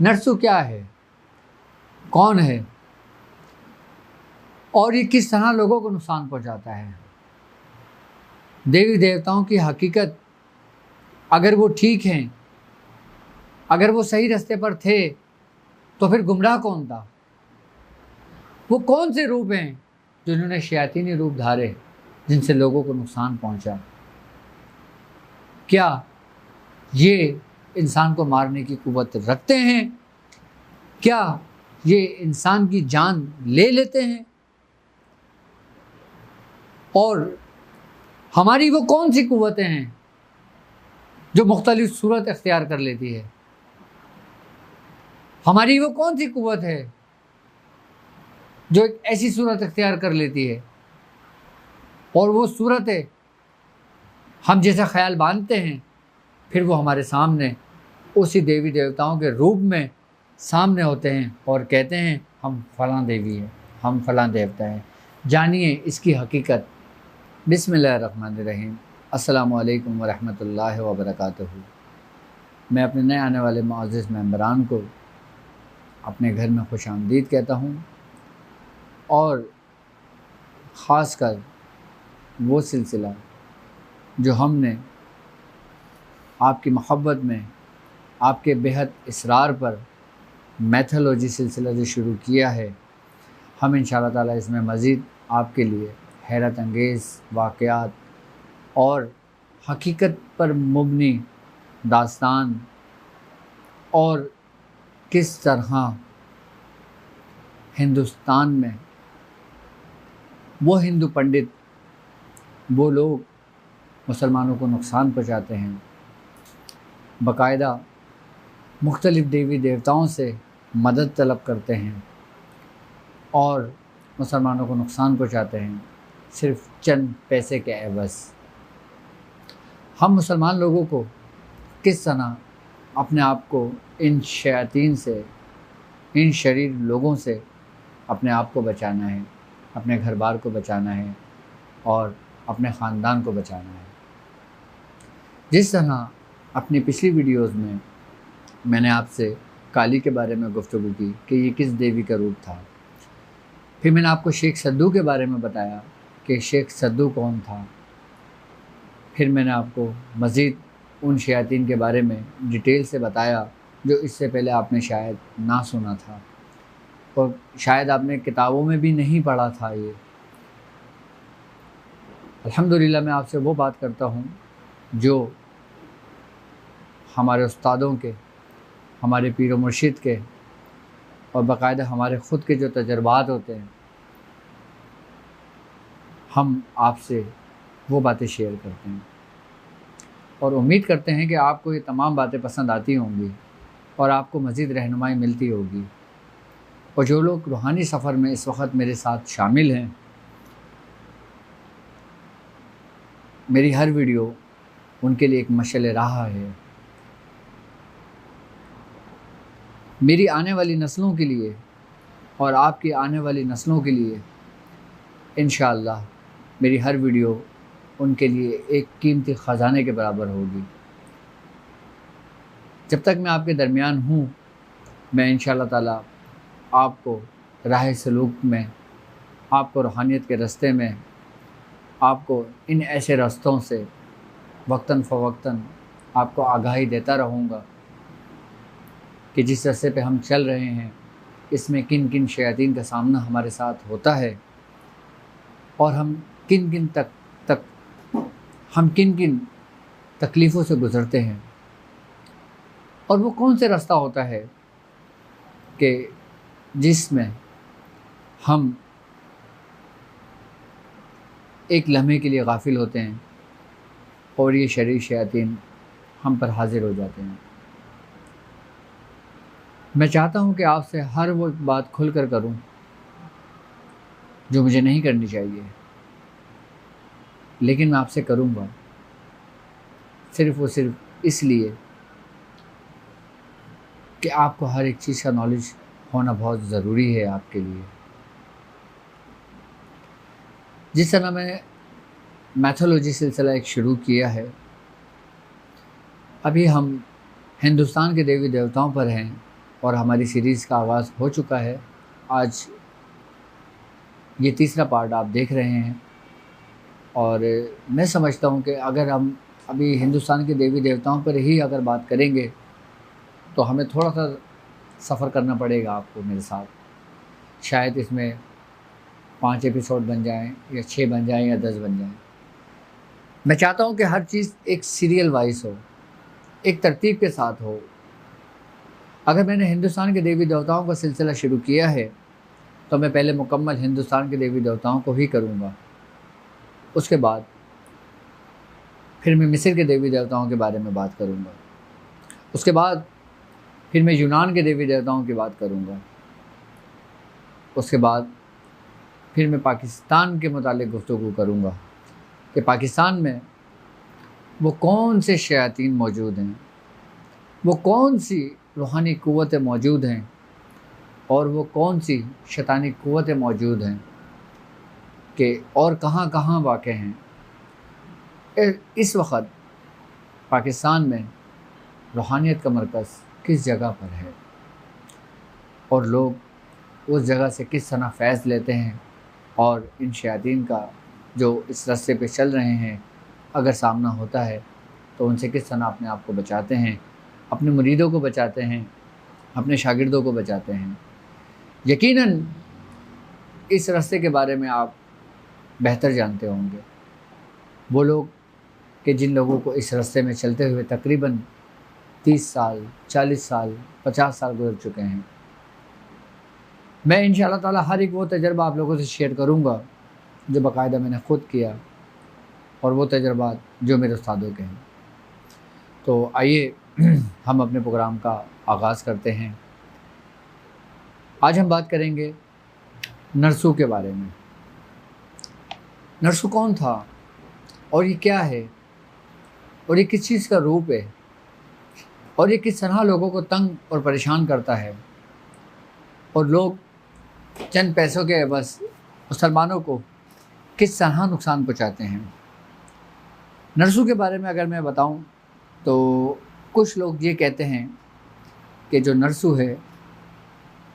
नरसू क्या है, कौन है और ये किस तरह लोगों को नुकसान पहुंचाता है। देवी देवताओं की हकीकत, अगर वो ठीक हैं, अगर वो सही रास्ते पर थे, तो फिर गुमराह कौन था? वो कौन से रूप हैं जिन्होंने शयातीनी रूप धारे, जिनसे लोगों को नुकसान पहुंचा? क्या ये इंसान को मारने की कुव्वत रखते हैं? क्या ये इंसान की जान ले लेते हैं? और हमारी वो कौन सी कुव्वतें हैं जो मुख्तलिफ सूरत इख्तियार कर लेती है? हमारी वो कौन सी कुव्वत है जो एक ऐसी सूरत इख्तियार कर लेती है और वो सूरत है हम जैसा ख्याल बांधते हैं, फिर वो हमारे सामने उसी देवी देवताओं के रूप में सामने होते हैं और कहते हैं हम फलां देवी है, हम फलां देवता है। जानिए इसकी हकीकत। बिस्मिल्लाहिर्रहमानिर्रहीम। अस्सलामु अलैकुम वरहमतुल्लाहि वबरकातुहू। मैं अपने नए आने वाले मुअज़्ज़िज़ मेंबरान को अपने घर में खुशामदीद कहता हूँ और ख़ासकर वो सिलसिला जो हमने आपकी मोहब्बत में, आपके बेहद इसरार पर मैथोलॉजी सिलसिला जो शुरू किया है, हम इंशाअल्लाह ताला इसमें मज़ीद आपके लिए हैरत अंगेज़ वाक़यात और हकीकत पर मुबनी दास्तान और किस तरह हिंदुस्तान में वो हिंदू पंडित, वो लोग मुसलमानों को नुकसान पहुँचाते हैं, बाकायदा मुख्तलिफ़ देवी देवताओं से मदद तलब करते हैं और मुसलमानों को नुकसान पहुँचाते हैं सिर्फ़ चंद पैसे के एवज़। हम मुसलमान लोगों को किस तरह अपने आप को इन शयातीन से, इन शरीर लोगों से अपने आप को बचाना है, अपने घर बार को बचाना है और अपने ख़ानदान को बचाना है। जिस तरह अपनी पिछली वीडियोस में मैंने आपसे काली के बारे में गुफ्तगू की कि ये किस देवी का रूप था, फिर मैंने आपको शेख सद्दू के बारे में बताया कि शेख सद्दू कौन था, फिर मैंने आपको मज़ीद उन शयातीन के बारे में डिटेल से बताया जो इससे पहले आपने शायद ना सुना था और शायद आपने किताबों में भी नहीं पढ़ा था। ये अल्हम्दुलिल्लाह मैं आपसे वो बात करता हूँ जो हमारे उस्तादों के, हमारे पीर व मुर्शिद के और बाकायदा हमारे ख़ुद के जो तजर्बात होते हैं, हम आपसे वो बातें शेयर करते हैं और उम्मीद करते हैं कि आपको ये तमाम बातें पसंद आती होंगी और आपको मज़ीद रहनुमाई मिलती होगी। और जो लोग रूहानी सफ़र में इस वक्त मेरे साथ शामिल हैं, मेरी हर वीडियो उनके लिए एक मशअल राह है। मेरी आने वाली नस्लों के लिए और आपकी आने वाली नस्लों के लिए इंशाअल्लाह मेरी हर वीडियो उनके लिए एक कीमती ख़जाने के बराबर होगी। जब तक मैं आपके दरमियान हूँ, मैं इंशाअल्लाह ताला आपको राह सलूक में, आपको रूहानियत के रास्ते में, आपको इन ऐसे रास्तों से वक्तन फ़वक्तन आपको आगाही देता रहूँगा कि जिस रास्ते पे हम चल रहे हैं इसमें किन किन शयातीन का सामना हमारे साथ होता है और हम किन किन तकलीफ़ों से गुज़रते हैं और वो कौन से रास्ता होता है कि जिसमें हम एक लम्हे के लिए गाफिल होते हैं और ये शरीर शयातीन हम पर हाजिर हो जाते हैं। मैं चाहता हूँ कि आपसे हर वो बात खुल कर करूँ जो मुझे नहीं करनी चाहिए, लेकिन मैं आपसे करूँगा सिर्फ़ और सिर्फ इसलिए कि आपको हर एक चीज़ का नॉलेज होना बहुत ज़रूरी है आपके लिए। जिस तरह मैंने मैथोलॉजी सिलसिला एक शुरू किया है, अभी हम हिंदुस्तान के देवी देवताओं पर हैं और हमारी सीरीज़ का आगाज़ हो चुका है। आज ये तीसरा पार्ट आप देख रहे हैं और मैं समझता हूँ कि अगर हम अभी हिंदुस्तान के देवी देवताओं पर ही अगर बात करेंगे तो हमें थोड़ा सा सफ़र करना पड़ेगा आपको मेरे साथ। शायद इसमें 5 एपिसोड बन जाएं या 6 बन जाएं या 10 बन जाएं। मैं चाहता हूँ कि हर चीज़ एक सीरियल वाइज हो, एक तरतीब के साथ हो। अगर मैंने हिंदुस्तान के देवी देवताओं का सिलसिला शुरू किया है तो मैं पहले मुकम्मल हिंदुस्तान के देवी देवताओं को ही करूँगा। उसके बाद फिर मैं मिस्र के देवी देवताओं के बारे में बात करूँगा। उसके बाद फिर मैं यूनान के देवी देवताओं की बात करूँगा। उसके बाद फिर मैं पाकिस्तान के मुतालिक गुफ्तगू करूँगा कि पाकिस्तान में वो कौन से शयातीन मौजूद हैं, वो कौन सी रूहानी क़ुव्वतें मौजूद हैं और वो कौन सी शैतानी क़ुव्वतें मौजूद हैं कि और कहाँ कहाँ वाक़ हैं। इस वक्त पाकिस्तान में रूहानियत का मरकज़ किस जगह पर है और लोग उस जगह से किस तरह फैज़ लेते हैं और इन शयातीन का जो इस रास्ते पे चल रहे हैं अगर सामना होता है तो उनसे किस तरह अपने आप को बचाते हैं, अपने मुरीदों को बचाते हैं, अपने शागिर्दों को बचाते हैं। यकीनन इस रास्ते के बारे में आप बेहतर जानते होंगे। वो लोग कि जिन लोगों को इस रास्ते में चलते हुए तकरीबन 30 साल, 40 साल, 50 साल गुजर चुके हैं। मैं इंशाअल्लाह ताला हर एक वो तजर्बा आप लोगों से शेयर करूँगा जो बाकायदा मैंने ख़ुद किया और वो तजर्बात जो मेरे उस्तादों के हैं। तो आइए हम अपने प्रोग्राम का आगाज़ करते हैं। आज हम बात करेंगे नरसू के बारे में। नरसू कौन था और ये क्या है और ये किस चीज़ का रूप है और ये किस तरह लोगों को तंग और परेशान करता है और लोग चंद पैसों के बस मुसलमानों को किस तरह नुकसान पहुँचाते हैं। नरसू के बारे में अगर मैं बताऊं तो कुछ लोग ये कहते हैं कि जो नरसू है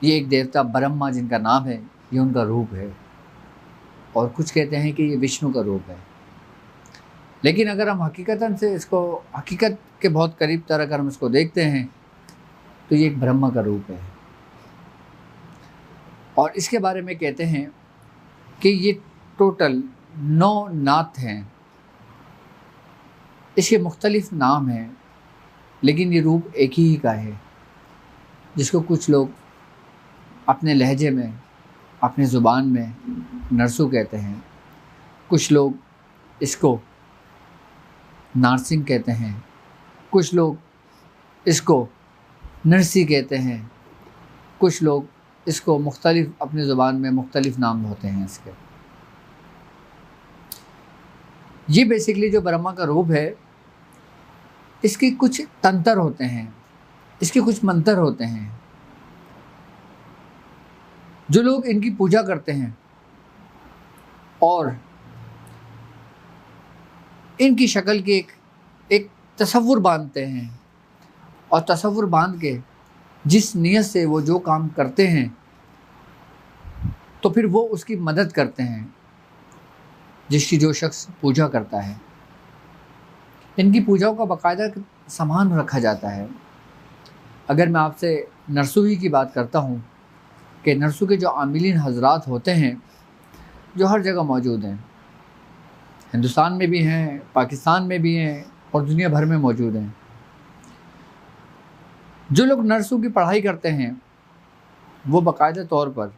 ये एक देवता ब्रह्मा जिनका नाम है, ये उनका रूप है, और कुछ कहते हैं कि ये विष्णु का रूप है। लेकिन अगर हम हकीकतन से इसको हकीकत के बहुत करीब तरह अगर हम इसको देखते हैं तो ये एक ब्रह्मा का रूप है। और इसके बारे में कहते हैं कि ये टोटल 9 नाथ हैं। इसके मुख्तलिफ नाम हैं लेकिन ये रूप एक ही का है, जिसको कुछ लोग अपने लहजे में, अपने ज़ुबान में नरसू कहते हैं, कुछ लोग इसको नारसिंह कहते हैं, कुछ लोग इसको नरसी कहते हैं, कुछ लोग इसको मुख्तलिफ अपनी ज़ुबान में मुख्तलिफ नाम होते हैं इसके। ये बेसिकली जो ब्रह्मा का रूप है इसके कुछ तंत्र होते हैं, इसके कुछ मंत्र होते हैं। जो लोग इनकी पूजा करते हैं और इनकी शक्ल की एक तसव्वुर बांधते हैं और तसव्वुर बांध के जिस नियत से वो जो काम करते हैं तो फिर वो उसकी मदद करते हैं जिसकी जो शख्स पूजा करता है। इनकी पूजाओं का बाकायदा सामान रखा जाता है। अगर मैं आपसे नरसू ही की बात करता हूँ कि नरसू के जो आमिलीन हजरात होते हैं जो हर जगह मौजूद हैं, हिंदुस्तान में भी हैं, पाकिस्तान में भी हैं और दुनिया भर में मौजूद हैं। जो लोग नरसू की पढ़ाई करते हैं वो बाकायदा तौर पर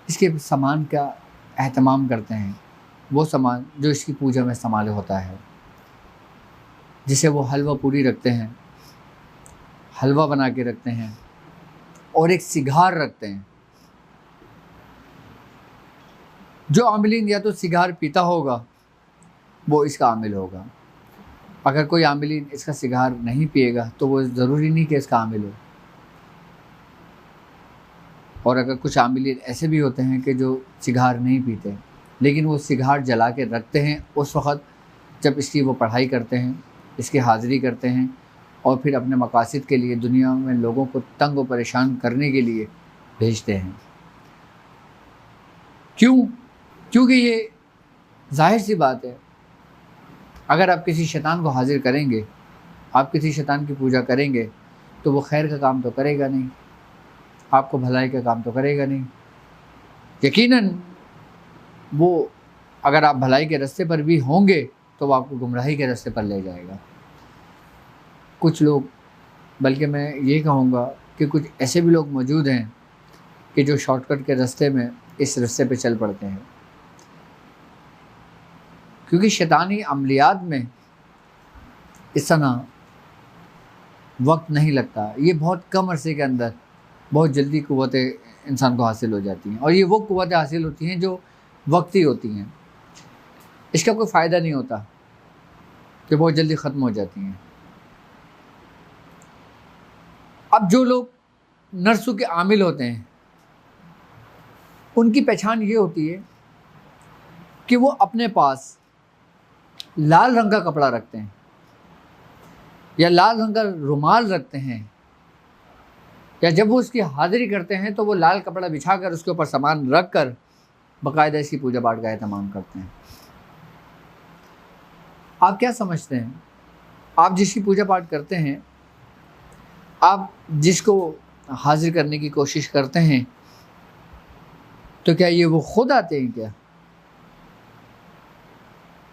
इसके सामान का एहतमाम करते हैं, वो सामान जो इसकी पूजा में इस्तेमाल होता है, जिसे वो हलवा पूरी रखते हैं, हलवा बना के रखते हैं और एक सिगार रखते हैं। जो आमिलीन या तो सिगार पीता होगा वो इसका आमिल होगा। अगर कोई आमिलीन इसका सिगार नहीं पिएगा तो वो ज़रूरी नहीं कि इसका आमिल हो। और अगर कुछ आमिलीन ऐसे भी होते हैं कि जो सिगार नहीं पीते लेकिन वो सिगार जला के रखते हैं उस वक़्त जब इसकी वो पढ़ाई करते हैं, इसकी हाज़िरी करते हैं और फिर अपने मकासद के लिए दुनिया में लोगों को तंग और परेशान करने के लिए भेजते हैं। क्यों? क्योंकि ये जाहिर सी बात है, अगर आप किसी शैतान को हाजिर करेंगे, आप किसी शैतान की पूजा करेंगे, तो वो खैर का काम तो करेगा नहीं, आपको भलाई का काम तो करेगा नहीं। यकीनन वो अगर आप भलाई के रास्ते पर भी होंगे तो वो आपको गुमराही के रास्ते पर ले जाएगा। कुछ लोग, बल्कि मैं ये कहूँगा कि कुछ ऐसे भी लोग मौजूद हैं कि जो शॉर्टकट के रास्ते में इस रास्ते पे चल पड़ते हैं, क्योंकि शैतानी अमलियात में इस तरह वक्त नहीं लगता। ये बहुत कम अरसे के अंदर बहुत जल्दी क़ुव्वतें इंसान को हासिल हो जाती हैं, और ये वो क़ुव्वतें हासिल होती हैं जो वक्ती होती हैं। इसका कोई फ़ायदा नहीं होता कि बहुत जल्दी ख़त्म हो जाती हैं। अब जो लोग नर्सों के आमिल होते हैं, उनकी पहचान ये होती है कि वो अपने पास लाल रंग का कपड़ा रखते हैं या लाल रंग का रुमाल रखते हैं, या जब वो उसकी हाज़िरी करते हैं तो वो लाल कपड़ा बिछाकर उसके ऊपर सामान रख कर बाकायदा इसकी पूजा पाठ का एहतमाम करते हैं। आप क्या समझते हैं? आप जिसकी पूजा पाठ करते हैं, आप जिसको हाजिर करने की कोशिश करते हैं, तो क्या ये वो खुद आते हैं क्या?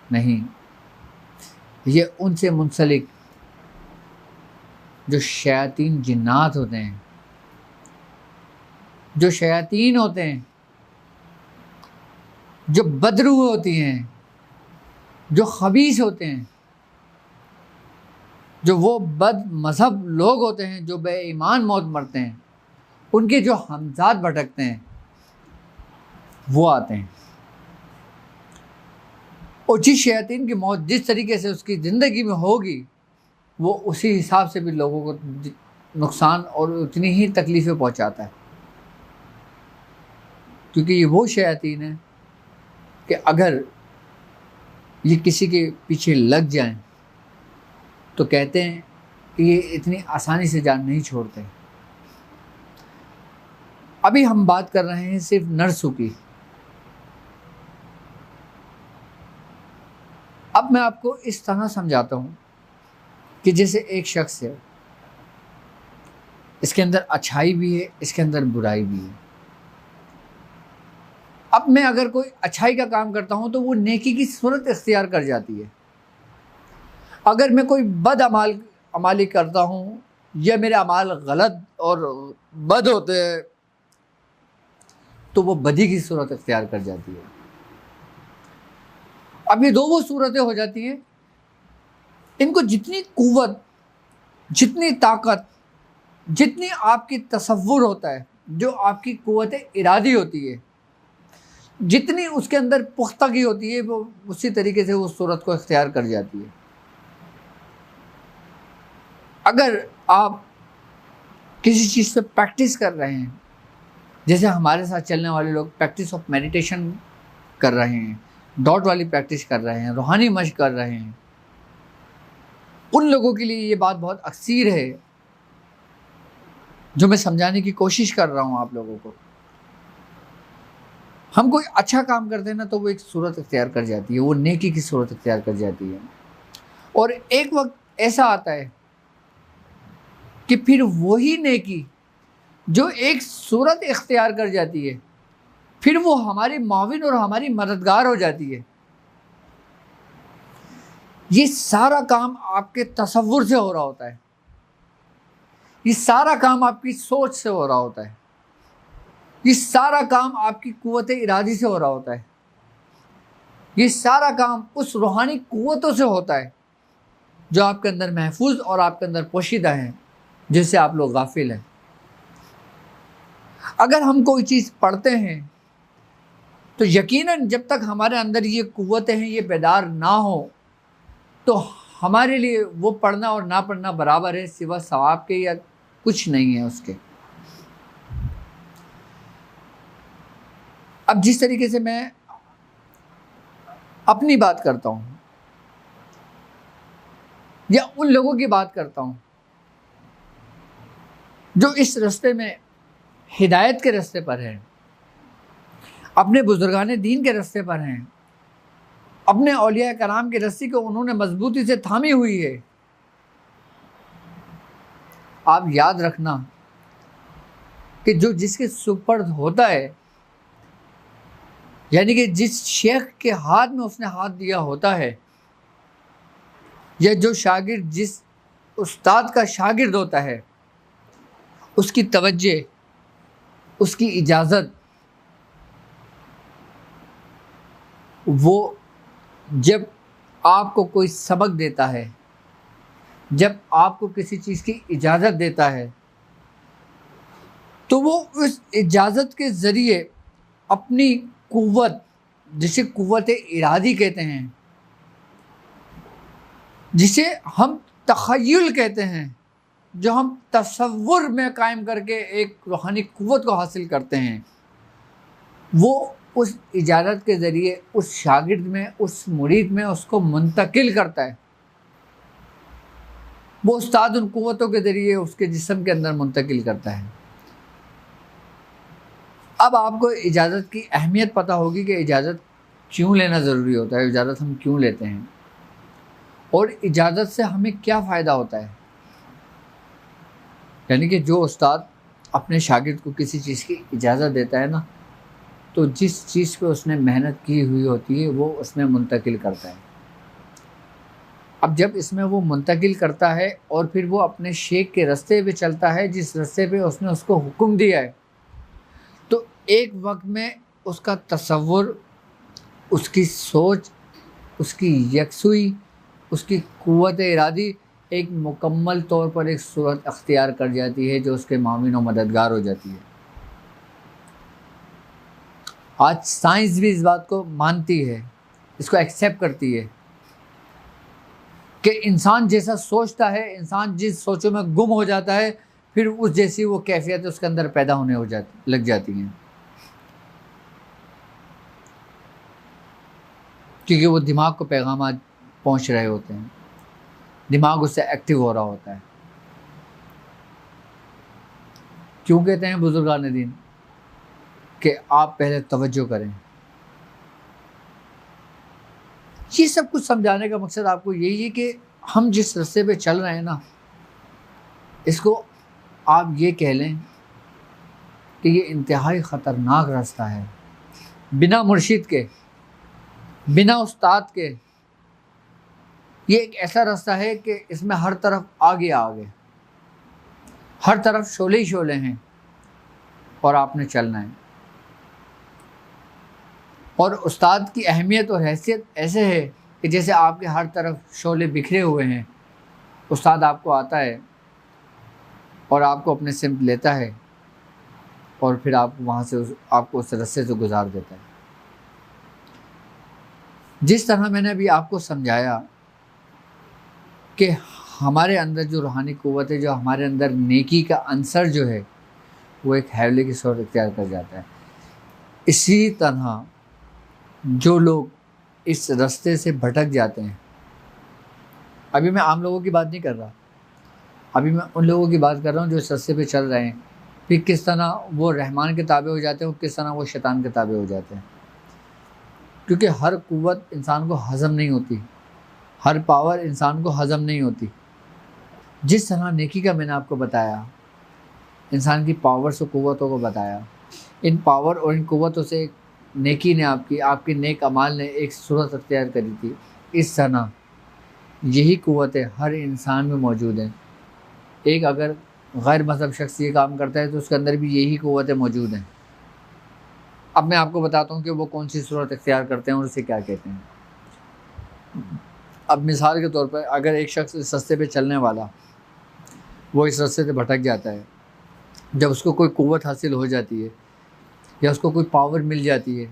नहीं, ये उनसे मुंसलिक जो शयातीन जिन्नात होते हैं, जो शयातीन होते हैं, जो बदरूह होती हैं, जो खबीस होते हैं, जो वो बद मज़हब लोग होते हैं, जो बेईमान मौत मरते हैं, उनके जो हमजाद भटकते हैं, वो आते हैं। और जिस शैतान की मौत जिस तरीके से उसकी ज़िंदगी में होगी, वो उसी हिसाब से भी लोगों को नुकसान और उतनी ही तकलीफ़ें पहुंचाता है। क्योंकि ये वो शैतान है कि अगर ये किसी के पीछे लग जाएं तो कहते हैं कि ये इतनी आसानी से जान नहीं छोड़ते। अभी हम बात कर रहे हैं सिर्फ नर्सों की। अब मैं आपको इस तरह समझाता हूँ कि जैसे एक शख्स है, इसके अंदर अच्छाई भी है, इसके अंदर बुराई भी है। अब मैं अगर कोई अच्छाई का काम करता हूँ तो वो नेकी की सूरत इख्तियार कर जाती है। अगर मैं कोई बद अमाली करता हूँ या मेरे अमाल गलत और बद होते हैं तो वो बदी की सूरत इख्तियार कर जाती है। अब ये दो वो सूरतें हो जाती हैं, इनको जितनी कुव्वत, जितनी ताकत, जितनी आपकी तसव्वुर होता है, जो आपकी कुव्वत इरादी होती है, जितनी उसके अंदर पुख्तगी होती है, वो उसी तरीके से उस सूरत को इख्तियार कर जाती है। अगर आप किसी चीज़ पे प्रैक्टिस कर रहे हैं, जैसे हमारे साथ चलने वाले लोग प्रैक्टिस ऑफ मेडिटेशन कर रहे हैं, डॉट वाली प्रैक्टिस कर रहे हैं, रूहानी मश्क कर रहे हैं, उन लोगों के लिए ये बात बहुत अक्सीर है जो मैं समझाने की कोशिश कर रहा हूँ आप लोगों को। हम कोई अच्छा काम करते हैं ना तो वो एक सूरत इख्तियार कर जाती है, वो नेकी की सूरत इख्तियार कर जाती है। और एक वक्त ऐसा आता है कि फिर वही नेकी जो एक सूरत इख्तियार कर जाती है, फिर वो हमारी माविन और हमारी मददगार हो जाती है। ये सारा काम आपके तसव्वुर से हो रहा होता है, ये सारा काम आपकी सोच से हो रहा होता है, ये सारा काम आपकी कुव्वत इरादी से हो रहा होता है, ये सारा काम उस रूहानी कुव्वतों से होता है जो आपके अंदर महफूज और आपके अंदर पोशीदा हैं, जिससे आप लोग गाफिल हैं। अगर हम कोई चीज़ पढ़ते हैं तो यकीनन जब तक हमारे अंदर ये कुव्वतें हैं, ये बेदार ना हो, तो हमारे लिए वो पढ़ना और ना पढ़ना बराबर है, सिवा सवाब के या कुछ नहीं है उसके। अब जिस तरीके से मैं अपनी बात करता हूँ या उन लोगों की बात करता हूँ जो इस रास्ते में हिदायत के रास्ते पर हैं, अपने बुजुर्गान दीन के रास्ते पर हैं, अपने औलिया कराम की रस्सी को उन्होंने मजबूती से थामी हुई है। आप याद रखना कि जो जिसके सुपर्द होता है, यानी कि जिस शेख के हाथ में उसने हाथ दिया होता है, या जो शागिर्द जिस उस्ताद का शागिर्द होता है, उसकी तवज्जो, उसकी इजाज़त, वो जब आपको कोई सबक देता है, जब आपको किसी चीज़ की इजाज़त देता है, तो वो उस इजाज़त के ज़रिए अपनी कुव्वत, जिसे कुव्वत इरादी कहते हैं, जिसे हम तख़य्युल कहते हैं, जो हम तसव्वुर में कायम करके एक रूहानी कुव्वत को हासिल करते हैं, वो उस इजाज़त के ज़रिए उस शागिर्द में, उस मुरीद में उसको मुंतकिल करता है। वो उस्ताद उन कुव्वतों के ज़रिए उसके जिस्म के अंदर मुंतकिल करता है। अब आपको इजाज़त की अहमियत पता होगी कि इजाज़त क्यों लेना ज़रूरी होता है, इजाज़त हम क्यों लेते हैं, और इजाज़त से हमें क्या फ़ायदा होता है। यानी कि जो उस्ताद अपने शागिर्द को किसी चीज़ की इजाज़त देता है ना, तो जिस चीज़ पे उसने मेहनत की हुई होती है वो उसमें मुंतकिल करता है। अब जब इसमें वो मुंतकिल करता है और फिर वो अपने शेख के रास्ते पे चलता है, जिस रास्ते पे उसने उसको हुक्म दिया है, तो एक वक्त में उसका तसव्वुर, उसकी सोच, उसकी यकसुई, उसकी कुव्वत इरादी एक मुकम्मल तौर पर एक सूरत अख्तियार कर जाती है, जो उसके मामिन और मददगार हो जाती है। आज साइंस भी इस बात को मानती है, इसको एक्सेप्ट करती है कि इंसान जैसा सोचता है, इंसान जिस सोचों में गुम हो जाता है, फिर उस जैसी वो कैफियत उसके अंदर पैदा होने लग जाती हैं, क्योंकि वो दिमाग को पैगाम पहुंच रहे होते हैं, दिमाग उससे एक्टिव हो रहा होता है। क्यों कहते हैं बुजुर्गान दीन कि आप पहले तवज्जो करें। ये सब कुछ समझाने का मकसद आपको यही है कि हम जिस रास्ते पे चल रहे हैं ना, इसको आप ये कह लें कि ये इंतहाई ख़तरनाक रास्ता है। बिना मुर्शिद के, बिना उस्ताद के, ये एक ऐसा रास्ता है कि इसमें हर तरफ आगे आगे, हर तरफ शोले ही शोले हैं, और आपने चलना है। और उस्ताद की अहमियत और हैसियत ऐसे है कि जैसे आपके हर तरफ शोले बिखरे हुए हैं, उस्ताद आपको आता है और आपको अपने सिमत लेता है, और फिर आप वहाँ से आपको उस रास्ते से गुजार देता है। जिस तरह मैंने अभी आपको समझाया कि हमारे अंदर जो रूहानी क़ुव्वत है, जो हमारे अंदर नेकी का अंसर जो है, वो एक हैवले की सूरत इख्तियार कर जाता है। इसी तरह जो लोग इस रास्ते से भटक जाते हैं, अभी मैं आम लोगों की बात नहीं कर रहा, अभी मैं उन लोगों की बात कर रहा हूँ जो इस रास्ते पे चल रहे हैं, फिर किस तरह वो रहमान के ताबे हो जाते हैं और किस तरह वो शैतान के ताबे हो जाते हैं। क्योंकि हर क़ुव्वत इंसान को हज़म नहीं होती, हर पावर इंसान को हज़म नहीं होती। जिस तरह नेकी का मैंने आपको बताया, इंसान की पावर्स और क़ुव्वतों को बताया, इन पावर और इन क़ुव्वतों से नेकी ने आपकी नेक अमाल ने एक सूरत अख्तियार करी थी। इस तरह यही क़ुव्वतें हर इंसान में मौजूद हैं। एक अगर गैर मज़हब शख्स ये काम करता है तो उसके अंदर भी यही क़ुव्वतें मौजूद हैं। अब मैं आपको बताता हूँ कि वो कौन सी सूरत इख्तियार करते हैं और उसे क्या कहते हैं। अब मिसाल के तौर पर अगर एक शख्स इस रास्ते पे चलने वाला, वो इस रास्ते से भटक जाता है, जब उसको कोई क़ुव्वत हासिल हो जाती है या उसको कोई पावर मिल जाती है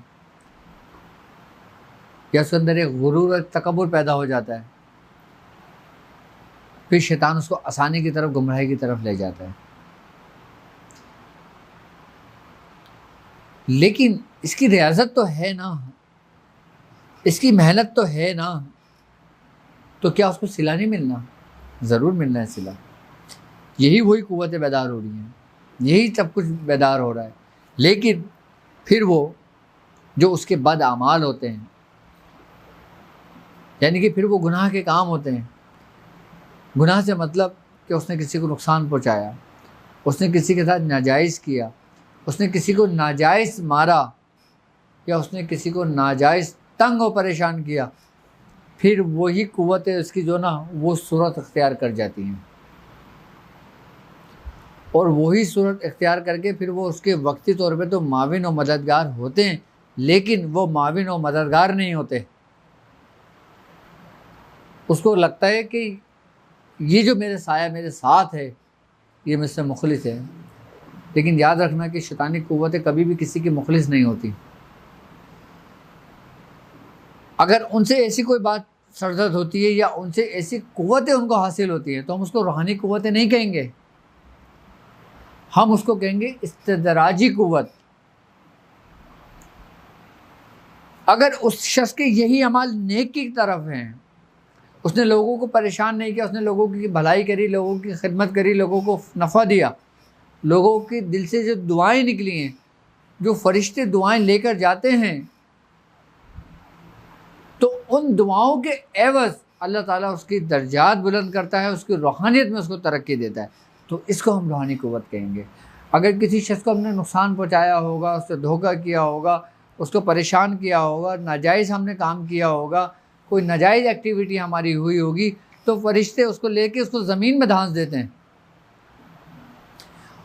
या उसके अंदर एक गुरूर और तकब्बुर पैदा हो जाता है, फिर शैतान उसको आसानी की तरफ, गुमराही की तरफ ले जाता है। लेकिन इसकी रियाजत तो है ना, इसकी मेहनत तो है ना, तो क्या उसको सिला नहीं मिलना? ज़रूर मिलना है सिला। यही वही क़ुव्वतें बेदार हो रही हैं, यही सब कुछ बेदार हो रहा है। लेकिन फिर वो जो उसके बद आमाल होते हैं, यानी कि फिर वो गुनाह के काम होते हैं। गुनाह से मतलब कि उसने किसी को नुकसान पहुंचाया, उसने किसी के साथ नाजायज़ किया, उसने किसी को नाजायज़ मारा, या उसने किसी को नाजायज़ तंग और परेशान किया, फिर वही क़ुव्वतें उसकी जो ना वो सूरत अख्तियार कर जाती हैं। और वही सूरत इख्तियार करके फिर वो उसके वक्ती तौर पे तो माविन और मददगार होते हैं, लेकिन वो माविन और मददगार नहीं होते। उसको लगता है कि ये जो मेरे साया मेरे साथ है ये मुझसे मुखलिस है, लेकिन याद रखना कि शैतानी क़ुव्वतें कभी भी किसी की मुखलिस नहीं होती। अगर उनसे ऐसी कोई बात सरदर्द होती है या उनसे ऐसी क़ुव्वतें उनको हासिल होती हैं तो हम उसको रूहानी क़ुव्वतें नहीं कहेंगे, हम उसको कहेंगे इस्तदराजी क़ुव्वत। अगर उस शख्स के यही अमाल नेक की तरफ हैं, उसने लोगों को परेशान नहीं किया, उसने लोगों की भलाई करी, लोगों की खिदमत करी, लोगों को नफ़ा दिया, लोगों के दिल से जो दुआएं निकली हैं, जो फरिश्ते दुआएं लेकर जाते हैं, तो उन दुआओं के एवज़ अल्लाह ताला उसकी दर्जात बुलंद करता है, उसकी रूहानियत में उसको तरक्की देता है। तो इसको हम रूहानी क़ुव्वत कहेंगे। अगर किसी शख्स को हमने नुकसान पहुँचाया होगा, उससे धोखा किया होगा, उसको परेशान किया होगा, नाजायज़ हमने काम किया होगा, कोई नाजायज़ एक्टिविटी हमारी हुई होगी, तो फरिश्ते उसको लेके उसको ज़मीन में धांस देते हैं।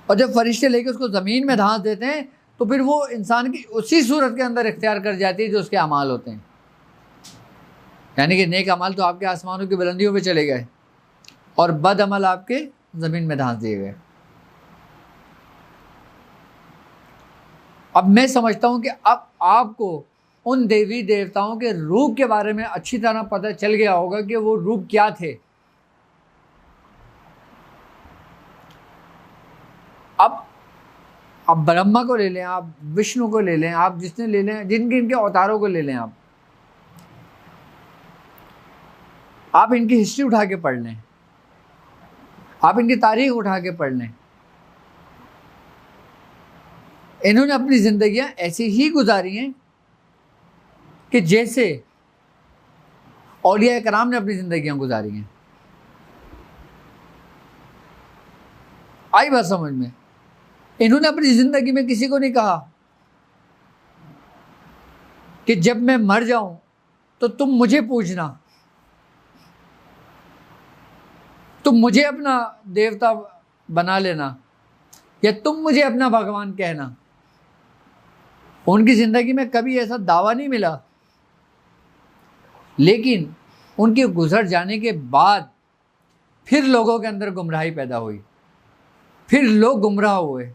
और जब फरिश्ते लेके उसको ज़मीन में धांस देते हैं तो फिर वो इंसान की उसी सूरत के अंदर इख्तियार कर जाती है जो उसके अमाल होते हैं। यानी कि नेक अमाल तो आपके आसमानों की बुलंदियों पे चले गए और बद अमल आपके ज़मीन में धांस दिए गए। अब मैं समझता हूँ कि अब आपको उन देवी देवताओं के रूप के बारे में अच्छी तरह पता चल गया होगा कि वो रूप क्या थे। अब ब्रह्मा को ले लें, आप विष्णु को ले लें, आप जिसने ले लें, जिनके इनके अवतारों को ले लें, आप इनकी हिस्ट्री उठा के पढ़ लें, आप इनकी तारीख उठा के पढ़ लें। इन्होंने अपनी ज़िंदगियां ऐसी ही गुजारी हैं कि जैसे औलिया कराम ने अपनी ज़िंदगियां गुजारी हैं। आई बात समझ में? इन्होंने अपनी ज़िंदगी में किसी को नहीं कहा कि जब मैं मर जाऊं तो तुम मुझे पूछना, तुम मुझे अपना देवता बना लेना, या तुम मुझे अपना भगवान कहना। उनकी ज़िंदगी में कभी ऐसा दावा नहीं मिला, लेकिन उनके गुजर जाने के बाद फिर लोगों के अंदर गुमराही पैदा हुई, फिर लोग गुमराह हुए,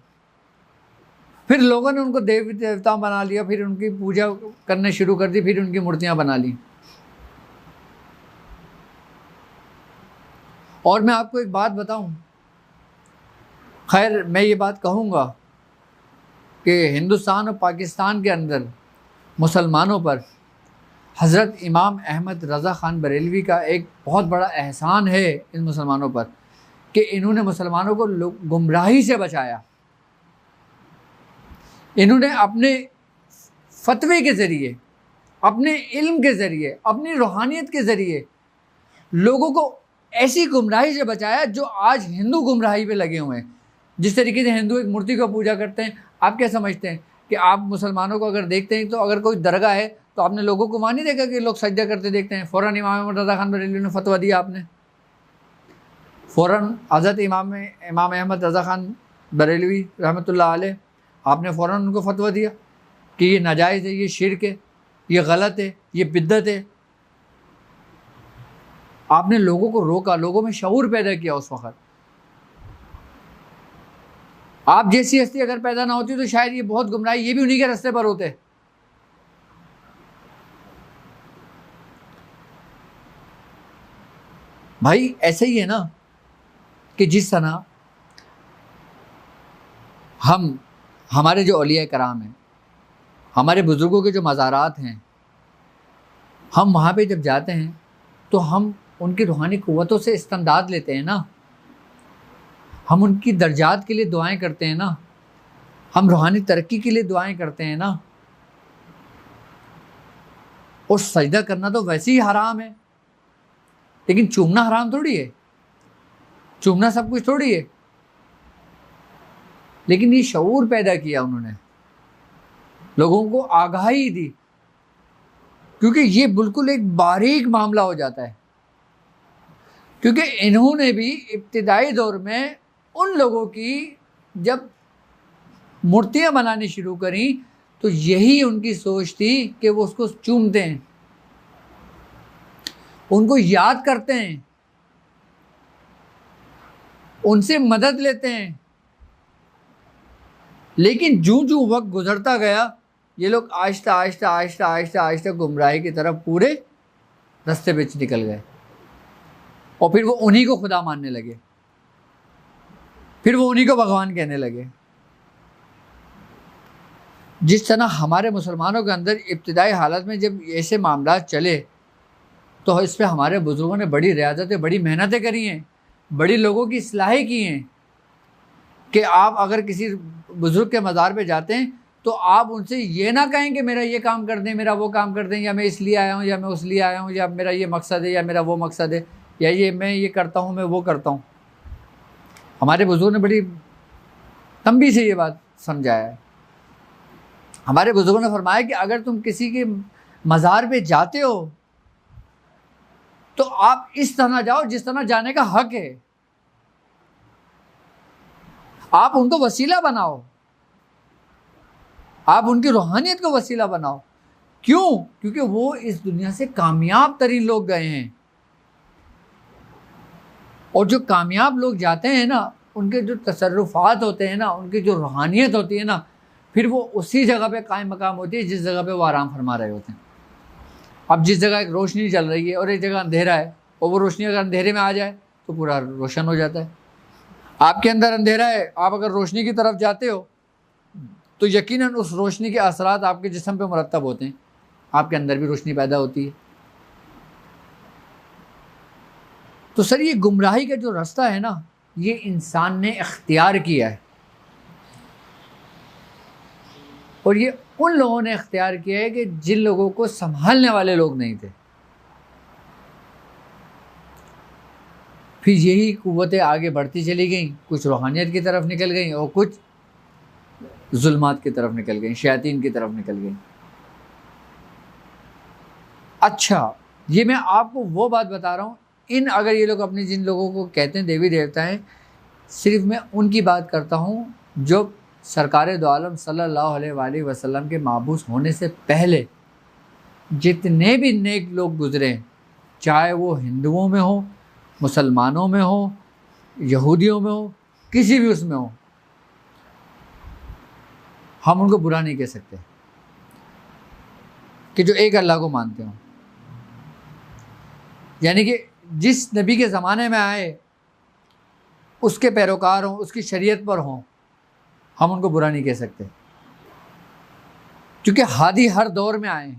फिर लोगों ने उनको देवी देवता बना लिया, फिर उनकी पूजा करने शुरू कर दी, फिर उनकी मूर्तियां बना ली। और मैं आपको एक बात बताऊं, खैर मैं ये बात कहूँगा कि हिंदुस्तान और पाकिस्तान के अंदर मुसलमानों पर हज़रत इमाम अहमद रज़ा ख़ान बरेलवी का एक बहुत बड़ा एहसान है इन मुसलमानों पर कि इन्होंने मुसलमानों को गुमराही से बचाया। इन्होंने अपने फतवे के ज़रिए, अपने इल्म के ज़रिए, अपनी रूहानियत के ज़रिए लोगों को ऐसी गुमराही से बचाया जो आज हिंदू गुमराही पे लगे हुए हैं। जिस तरीके से हिंदू एक मूर्ति को पूजा करते हैं, आप क्या समझते हैं कि आप मुसलमानों को अगर देखते हैं तो अगर कोई दरगाह है तो आपने लोगों को वहाँ नहीं देखा कि लोग सजदा करते देखते हैं? फ़ौरन इमाम अहमद रज़ा ख़ान बरेलवी ने फतवा दिया, आपने फ़ौरन हज़रत इमाम अहमद रज़ा ख़ान बरेलवी रहमतुल्लाह अलैह, आपने फ़ौरन उनको फतवा दिया कि ये नाजायज़ है, ये शिर्क है, ये गलत है, ये बिद्दत है। आपने लोगों को रोका, लोगों में शऊर पैदा किया। उस वक़्त आप जैसी हस्ती अगर पैदा ना होती तो शायद ये बहुत गुमराही, ये भी उन्हीं के रास्ते पर होते। भाई ऐसे ही है ना कि जिस तरह हमारे जो औलिया कराम हैं, हमारे बुज़ुर्गों के जो मज़ारात हैं, हम वहाँ पे जब जाते हैं तो हम उनकी रूहानी क़ुव्वतों से इस्तिमदाद लेते हैं ना। हम उनकी दर्जात के लिए दुआएं करते हैं ना, हम रूहानी तरक्की के लिए दुआएं करते हैं ना। और सजदा करना तो वैसे ही हराम है, लेकिन चूमना हराम थोड़ी है, चूमना सब कुछ थोड़ी है। लेकिन ये शऊर पैदा किया उन्होंने, लोगों को आगाही दी, क्योंकि ये बिल्कुल एक बारीक मामला हो जाता है। क्योंकि इन्होंने भी इब्तिदाई दौर में उन लोगों की जब मूर्तियां बनानी शुरू करी तो यही उनकी सोच थी कि वो उसको चूमते हैं, उनको याद करते हैं, उनसे मदद लेते हैं। लेकिन जूं जूं वक्त गुजरता गया, ये लोग आहिस्ता आहिस्ता आहिस्ता आहिस्ता आहिस्ता गुमराही की तरफ पूरे रास्ते पे निकल गए। और फिर वो उन्हीं को खुदा मानने लगे, फिर वो उन्हीं को भगवान कहने लगे। जिस तरह हमारे मुसलमानों के अंदर इब्तिदाई हालत में जब ऐसे मामला चले तो इस पर हमारे बुजुर्गों ने बड़ी रियाजतें, बड़ी मेहनतें करी हैं, बड़ी लोगों की इस्लाहें की हैं। कि आप अगर किसी बुजुर्ग के मज़ार पे जाते हैं तो आप उनसे ये ना कहें कि मेरा ये काम कर दें, मेरा वो काम कर दें, या मैं इसलिए आया हूँ, या मैं उस लिए आया हूँ, या मेरा ये मकसद है, या मेरा वो मकसद है, या ये मैं ये करता हूँ, मैं वो करता हूँ। हमारे बुजुर्ग ने बड़ी तंबी से ये बात समझाया है। हमारे बुजुर्गों ने फरमाया कि अगर तुम किसी के मज़ार पे जाते हो तो आप इस तरह जाओ जिस तरह जाने का हक है। आप उनको वसीला बनाओ, आप उनकी रूहानियत को वसीला बनाओ। क्यों? क्योंकि वो इस दुनिया से कामयाब तरीन लोग गए हैं। और जो कामयाब लोग जाते हैं ना, उनके जो तसर्रुफात होते हैं ना, उनकी जो रूहानियत होती है ना, फिर वो उसी जगह पे कायम मकाम होती है जिस जगह पे वो आराम फरमा रहे होते हैं। अब जिस जगह एक रोशनी चल रही है और एक जगह अंधेरा है, और वो रोशनी अगर अंधेरे में आ जाए तो पूरा रोशन हो जाता है। आपके अंदर अंधेरा है, आप अगर रोशनी की तरफ जाते हो तो यकीनन उस रोशनी के असरात आपके जिस्म पे मुरतब होते हैं, आपके अंदर भी रोशनी पैदा होती है। तो सर ये गुमराही का जो रास्ता है ना, ये इंसान ने इख्तियार किया है, और ये उन लोगों ने इख्तियार किया है कि जिन लोगों को संभालने वाले लोग नहीं थे। फिर यही कुव्वतें आगे बढ़ती चली गईं, कुछ रूहानियत की तरफ निकल गईं और कुछ जुल्मात की तरफ निकल गईं, शयातीन की तरफ निकल गईं। अच्छा, ये मैं आपको वो बात बता रहा हूँ, अगर ये लोग अपने जिन लोगों को कहते हैं देवी देवता हैं, सिर्फ मैं उनकी बात करता हूँ जो सरकार दो आलम सल्लल्लाहु अलैहि वसल्लम के माबूस होने से पहले जितने भी नेक लोग गुजरे, चाहे वो हिंदुओं में हो, मुसलमानों में हो, यहूदियों में हो, किसी भी उसमें हो, हम उनको बुरा नहीं कह सकते कि जो एक अल्लाह को मानते हो। यानी कि जिस नबी के ज़माने में आए उसके पैरोकार हों, उसकी शरीयत पर हों, हम उनको बुरा नहीं कह सकते, क्योंकि हादी हर दौर में आए,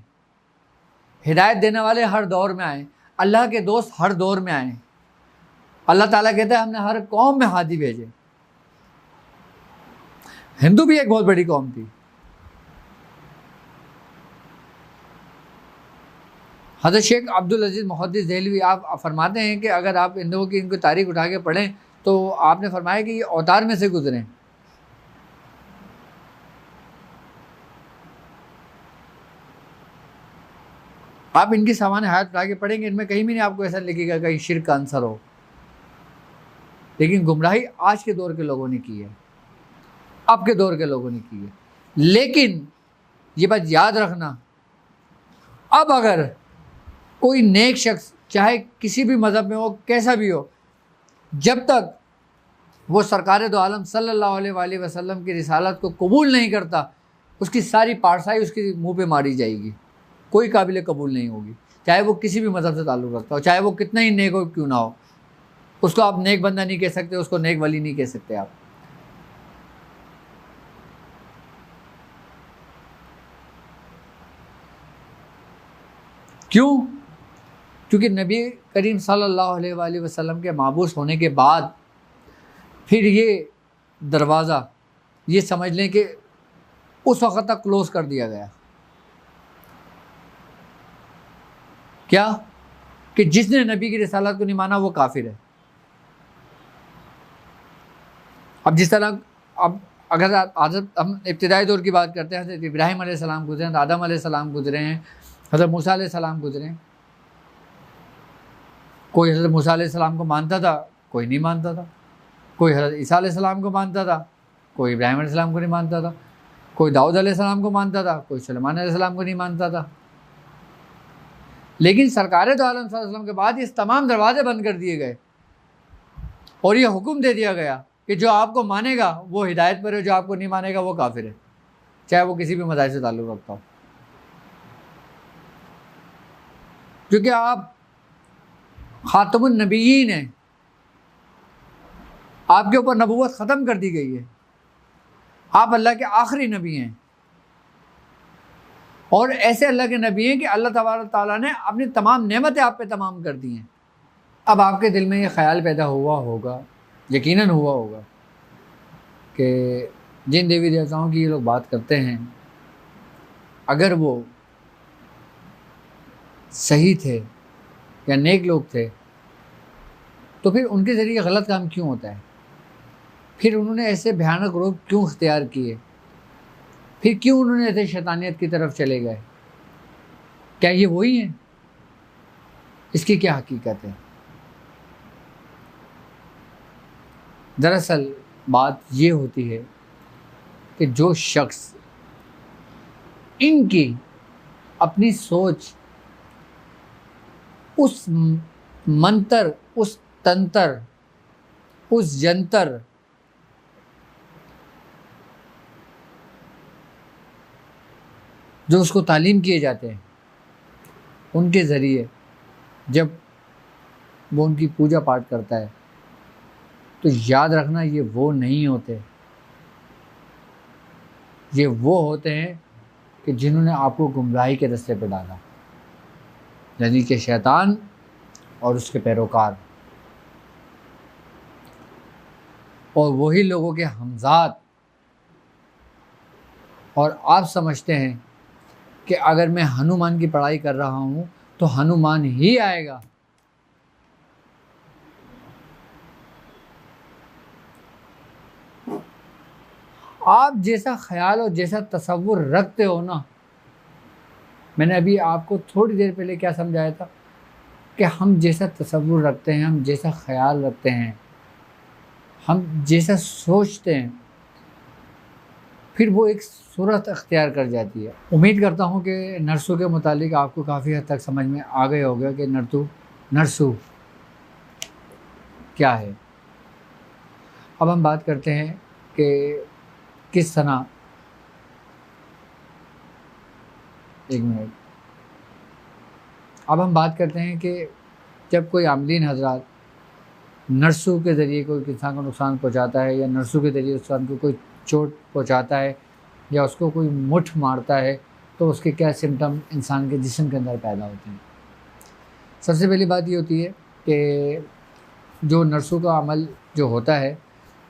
हिदायत देने वाले हर दौर में आए, अल्लाह के दोस्त हर दौर में आए। अल्लाह ताला कहता है हमने हर कौम में हादी भेजे। हिंदू भी एक बहुत बड़ी कौम थी। हज़रत शेख अब्दुल अजीज़ मुहद्दिस देहलवी आप फरमाते हैं कि अगर आप हिंदुओं की इनको तारीख उठा के पढ़ें तो आपने फरमाया कि ये अवतार में से गुजरे। आप इनकी सामान्य हयात उठा के पढ़ेंगे, इनमें कहीं भी नहीं आपको ऐसा लिखेगा कहीं शिर्क का आंसर हो। लेकिन गुमराही आज के दौर के लोगों ने की है, अब के दौर के लोगों ने की है। लेकिन ये बात याद रखना, अब अगर कोई नेक शख्स चाहे किसी भी मज़हब में हो, कैसा भी हो, जब तक वो सरकार दो आलम सल्लल्लाहु अलैहि वसल्लम की रिसालत को कबूल नहीं करता, उसकी सारी पारसाई उसके मुंह पे मारी जाएगी, कोई काबिल कबूल नहीं होगी। चाहे वो किसी भी मज़हब से ताल्लुक़ रखता हो, चाहे वो कितना ही नेक हो क्यों ना हो, उसको आप नेक बंदा नहीं कह सकते, उसको नेक वली नहीं कह सकते आप। क्यों? क्योंकि नबी करीम सल्लल्लाहु अलैहि वसल्लम के माबूस होने के बाद फिर ये दरवाज़ा ये समझ लें कि उस वक़्त तक क्लोज़ कर दिया गया। क्या? कि जिसने नबी की रिसालत को नहीं माना वो काफिर है। अब जिस तरह अब अगर हम इब्तिदाई दौर की बात करते हैं, हज़रत इब्राहीम अलैहिस्सलाम गुजरे हैं, आदम अलैहिस्सलाम गुजरे हैं, हज़रत मूसा अलैहिस्सलाम गुजरे हैं। कोई हज़रत मूसा अलैहिस्सलाम को मानता था, कोई नहीं मानता था। कोई हज़रत ईसा अलैहिस्सलाम को मानता था, कोई इब्राहीम अलैहिस्सलाम को नहीं मानता था। कोई दाऊद अलैहिस्सलाम को मानता था, कोई सुलेमान अलैहिस्सलाम को नहीं मानता था। लेकिन सरकार दो आलम सल्लल्लाहु अलैहि वसल्लम के बाद ये तमाम दरवाजे बंद कर दिए गए और ये हुक्म दे दिया गया कि जो आपको मानेगा वो हिदायत पर है, जो आपको नहीं मानेगा वो काफिर है, चाहे वो किसी भी मज़हब से ताल्लुक़ रखता हो। क्योंकि आप खातमुन नबिय्यीन हैं, आपके ऊपर नबूवत ख़त्म कर दी गई है, आप अल्लाह के आखिरी नबी हैं। और ऐसे अल्लाह के नबी हैं कि अल्लाह तबारक ताला ने अपनी तमाम नेमतें आप पे तमाम कर दी हैं। अब आपके दिल में ये ख्याल पैदा हुआ होगा, यकीनन हुआ होगा, कि जिन देवी देवताओं की ये लोग बात करते हैं, अगर वो सही थे या नेक लोग थे तो फिर उनके ज़रिए गलत काम क्यों होता है? फिर उन्होंने ऐसे भयानक रूप क्यों इख्तियार किए? फिर क्यों उन्होंने ऐसे शैतानियत की तरफ चले गए? क्या ये वही हैं? इसकी क्या हकीकत है? दरअसल बात ये होती है कि जो शख्स इनकी अपनी सोच उस मंतर, उस तंत्र, उस जंतर जो उसको तालीम किए जाते हैं, उनके ज़रिए जब वो उनकी पूजा पाठ करता है तो याद रखना ये वो नहीं होते, ये वो होते हैं कि जिन्होंने आपको गुमराही के रास्ते पर डाला, यानी कि शैतान और उसके पैरोकार, और वही लोगों के हमजाद। और आप समझते हैं कि अगर मैं हनुमान की पढ़ाई कर रहा हूँ तो हनुमान ही आएगा। आप जैसा ख्याल और जैसा तसव्वुर रखते हो ना, मैंने अभी आपको थोड़ी देर पहले क्या समझाया था कि हम जैसा तसव्वुर रखते हैं, हम जैसा ख्याल रखते हैं, हम जैसा सोचते हैं, फिर वो एक सूरत अख्तियार कर जाती है। उम्मीद करता हूँ कि नरसू के मुतालिक आपको काफ़ी हद तक समझ में आ गया होगा कि नरसू क्या है। अब हम बात करते हैं कि किस तरह, एक मिनट, अब हम बात करते हैं कि जब कोई आमलीन हजरात नरसू के ज़रिए कोई इंसान को नुकसान पहुंचाता है या नरसू के ज़रिए इंसान को कोई चोट पहुंचाता है या उसको कोई मुठ मारता है, तो उसके क्या सिम्टम इंसान के जिस्म के अंदर पैदा होते हैं। सबसे पहली बात ये होती है कि जो नरसू का अमल जो होता है,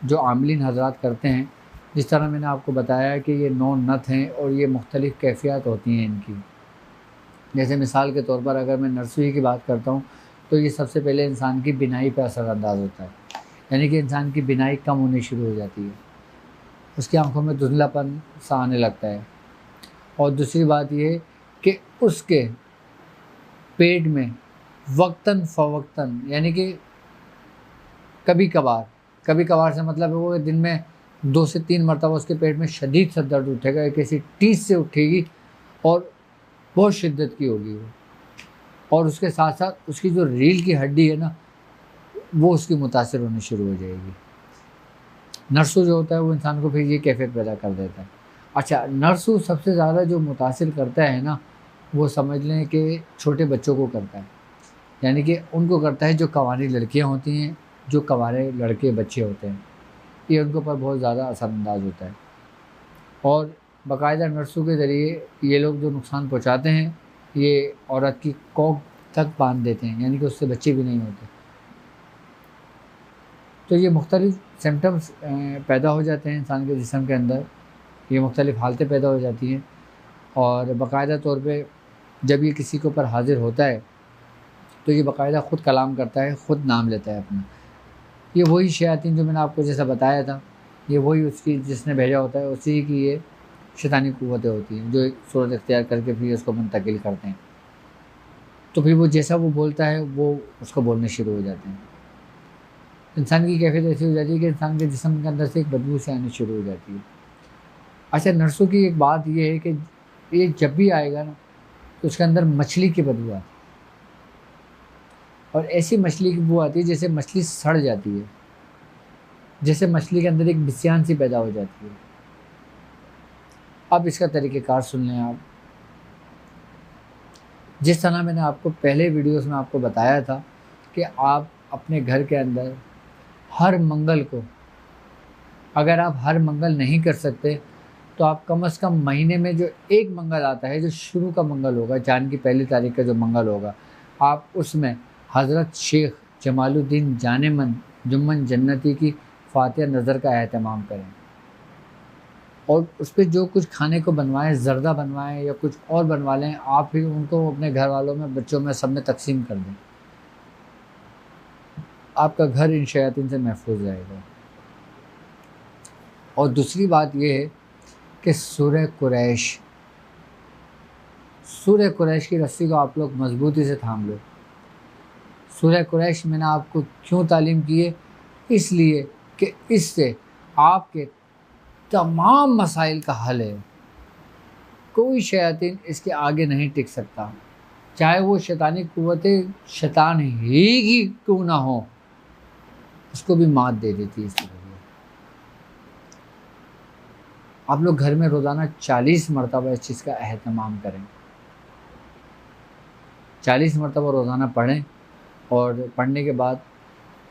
जो आमलीन हजरात करते हैं, जिस तरह मैंने आपको बताया कि ये 9 नत हैं और ये मुख्तलिफ़ कैफ़ियत होती हैं इनकी। जैसे मिसाल के तौर पर अगर मैं नरसू ही की बात करता हूँ तो ये सबसे पहले इंसान की बिनाई पर असरअंदाज होता है, यानी कि इंसान की बिनाई कम होनी शुरू हो जाती है, उसकी आंखों में धुंधलापन सा आने लगता है। और दूसरी बात ये कि उसके पेट में वक्तन फ़वक्तन, यानी कि कभी कभार से मतलब वो दिन में 2 से 3 मरतबा उसके पेट में शदीद सा दर्द उठेगा, एक ऐसी टीस से उठेगी और बहुत शिद्दत की होगी वो। और उसके साथ साथ उसकी जो रीढ़ की हड्डी है ना, वो उसकी मुतासिर होनी शुरू हो जाएगी। नरसू जो होता है वो इंसान को फिर ये कैफियत पैदा कर देता है। अच्छा, नरसू सबसे ज़्यादा जो मुतासिर करता है ना, वो समझ लें कि छोटे बच्चों को करता है, यानी कि उनको करता है जो कंवारी लड़कियां होती हैं, जो कंवारे लड़के बच्चे होते हैं, ये उनके ऊपर बहुत ज़्यादा असरअंदाज होता है। और बाकायदा नरसू के ज़रिए ये लोग जो नुकसान पहुँचाते हैं, ये औरत की कोख तक बांध देते हैं, यानी कि उससे बच्चे भी नहीं होते। तो ये मुख्तलिफ़ सिम्टम्स पैदा हो जाते हैं इंसान के जिस्म के अंदर, ये मुख्तलिफ़ हालतें पैदा हो जाती हैं और बाकायदा तौर पे जब ये किसी के ऊपर हाज़िर होता है तो ये बाकायदा ख़ुद कलाम करता है, ख़ुद नाम लेता है अपना। ये वही शयातीन जो मैंने आपको जैसा बताया था, ये वही उसकी जिसने भेजा होता है, उसी की ये शैतानी क़ुव्वतें होती हैं जो एक सूरत इख्तियार करके फिर उसको मुंतकिल करते हैं। तो फिर वो जैसा वो बोलता है वो उसको बोलने शुरू हो जाते हैं। इंसान की कैफ़ियत ऐसी हो जाती है कि इंसान के जिस्म के अंदर से एक बदबू सी आनी शुरू हो जाती है। अच्छा, नर्सों की एक बात ये है कि ये जब भी आएगा ना तो उसके अंदर मछली की बदबू आती है और ऐसी मछली की बदबू आती है जैसे मछली सड़ जाती है, जैसे मछली के अंदर एक बिस्यान सी पैदा हो जाती है। अब इसका तरीक़ेकार सुन लें आप। जिस तरह मैंने आपको पहले वीडियोस में आपको बताया था कि आप अपने घर के अंदर हर मंगल को, अगर आप हर मंगल नहीं कर सकते तो आप कम से कम महीने में जो एक मंगल आता है, जो शुरू का मंगल होगा, चाँद की पहली तारीख का जो मंगल होगा, आप उसमें हज़रत शेख जमालुद्दीन जानेमन जुम्मन जन्नती की फातिहा नज़र का एहतमाम करें और उस पे जो कुछ खाने को बनवाएं, ज़र्दा बनवाएं या कुछ और बनवा लें, आप फिर उनको अपने घर वालों में, बच्चों में, सब में तकसीम कर दें। आपका घर इन शयातीन से महफूज रहेगा। और दूसरी बात ये है कि सूरह कुरैश की रस्सी को आप लोग मजबूती से थाम लो। सूरह कुरैश मैंने आपको क्यों तालीम की है? इसलिए कि इससे आपके तमाम मसाइल का हल है। कोई शयातीन इसके आगे नहीं टिक सकता, चाहे वो शैतानी क़ुव्वतें शैतान ही की क्यों ना हो, उसको भी मात दे देती है इसके ज़रिए। आप लोग घर में रोज़ाना 40 मरतबा इस चीज़ का एहतमाम करें, 40 मरतबा रोज़ाना पढ़ें और पढ़ने के बाद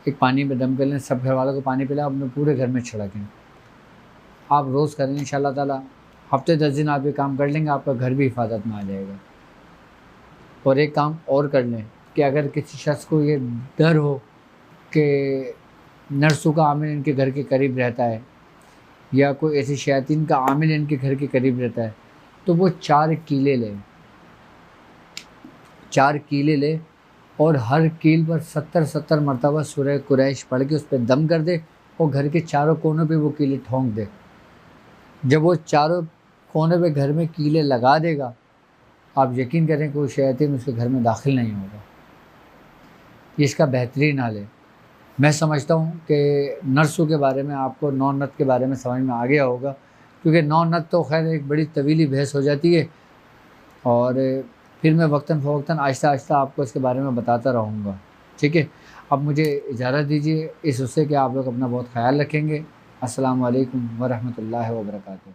एक पानी में दम कर लें, सब घर वालों को पानी पिलाएं, अपने पूरे घर में छिड़कें। आप रोज़ करें इंशाअल्लाह ताला, हफ्ते 10 दिन आप ये काम कर लेंगे, आपका घर भी हिफाजत में आ जाएगा। और एक काम और कर लें कि अगर किसी शख्स को ये डर हो कि नर्सों का आमिल इनके घर के करीब रहता है या कोई ऐसी शयातीन का आमिल इनके घर के करीब रहता है, तो वो 4 कीले ले और हर कील पर 70-70 मरतबा सूरह कुरैश पढ़ के उस पर दम कर दे और घर के चारों कोनों पे वो कीले ठोंक दे। जब वो चारों कोने पे घर में कीले लगा देगा, आप यकीन करें कोई शैतान उसके घर में दाखिल नहीं होगा। ये इसका बेहतरीन हाल है। मैं समझता हूँ कि नर्सों के बारे में आपको 9 नत के बारे में समझ में आ गया होगा, क्योंकि 9 नत तो खैर एक बड़ी तवीली बहस हो जाती है और फिर मैं वक्तन फ़वक्तन आहिस्ता आपको इसके बारे में बताता रहूँगा। ठीक है, अब मुझे इजाज़त दीजिए इस उससे कि आप लोग अपना बहुत ख़याल रखेंगे। अस्सलामु अलैकुम व रहमतुल्लाहि व बरकातुहू।